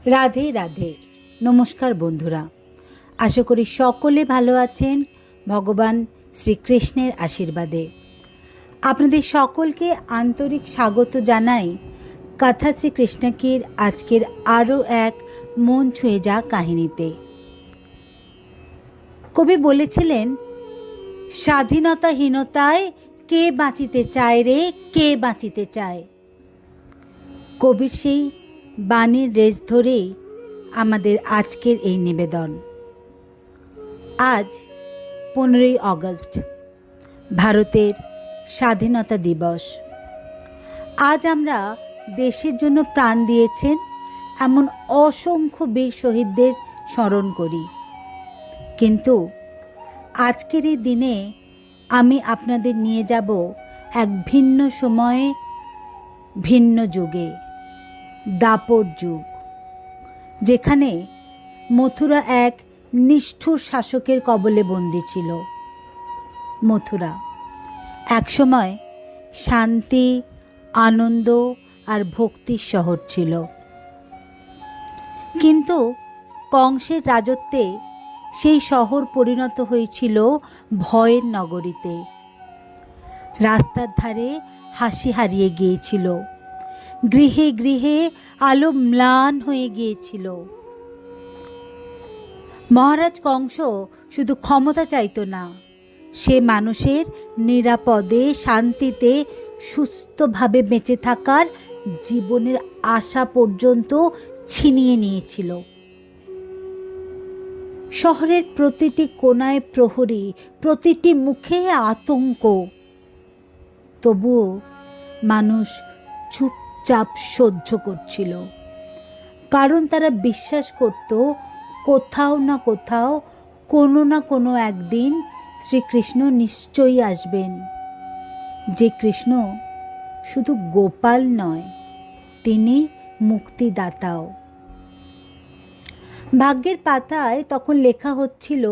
রাধে রাধে। নমস্কার বন্ধুরা, আশা করি সকলে ভালো আছেন ভগবান শ্রীকৃষ্ণের আশীর্বাদে। আপনাদের সকলকে আন্তরিক স্বাগত জানাই কথা শ্রীকৃষ্ণকের আজকের আরও এক মন ছুঁয়ে যাওয়া কাহিনীতে। কবি বলেছিলেন, স্বাধীনতাহীনতায় কে বাঁচিতে চায় রে, কে বাঁচিতে চায়। কবির সেই বাণীর রেশ ধরেই আমাদের আজকের এই নিবেদন। আজ 15ই আগস্ট, ভারতের স্বাধীনতা দিবস। আজ আমরা দেশের জন্য প্রাণ দিয়েছেন এমন অসংখ্য বীর শহীদদের স্মরণ করি। কিন্তু আজকের এই দিনে আমি আপনাদের নিয়ে যাব এক ভিন্ন সময়ে, ভিন্ন যুগে, দাপর যুগ, যেখানে মথুরা এক নিষ্ঠুর শাসকের কবলে বন্দী ছিল। মথুরা একসময় শান্তি, আনন্দ আর ভক্তির শহর ছিল, কিন্তু কংসের রাজত্বে সেই শহর পরিণত হয়েছিল ভয়ের নগরীতে। রাস্তার ধারে হাসি হারিয়ে গিয়েছিল, গৃহে গৃহে আলো ম্লান হয়ে গিয়েছিল। মহারাজ কংস শুধু ক্ষমতা চাইতো না, সে মানুষের নিরাপদে শান্তিতে সুস্থভাবে বেঁচে থাকার জীবনের আশা পর্যন্ত ছিনিয়ে নিয়েছিল। শহরের প্রতিটি কোণায় প্রহরী, প্রতিটি মুখে আতঙ্ক। তবুও মানুষ চুপচাপ সহ্য করছিল, কারণ তারা বিশ্বাস করত কোথাও না কোথাও, কোনো না কোনো একদিন শ্রীকৃষ্ণ নিশ্চয়ই আসবেন। যে কৃষ্ণ শুধু গোপাল নয়, তিনি মুক্তিদাতাও। ভাগ্যের পাতায় তখন লেখা হচ্ছিল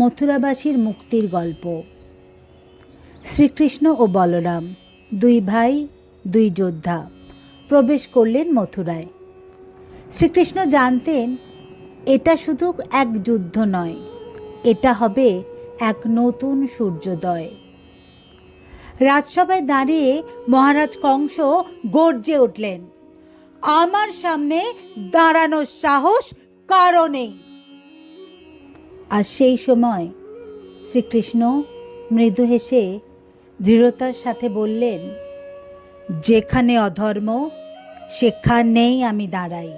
মথুরাবাসীর মুক্তির গল্প। শ্রীকৃষ্ণ ও বলরাম, দুই ভাই, দুই যোদ্ধা, প্রবেশ করলেন মথুরায়। শ্রীকৃষ্ণ জানতেন এটা শুধু এক যুদ্ধ নয়, এটা হবে এক নতুন সূর্যোদয়। রাজসভায় দাঁড়িয়ে মহারাজ কংস গর্জে উঠলেন, আমার সামনে দাঁড়ানোর সাহস কারো নেই। আর সেই সময় শ্রীকৃষ্ণ মৃদু হেসে দৃঢ়তার সাথে বললেন, যেখানে অধর্ম সেখানেই আমি দাঁড়াই।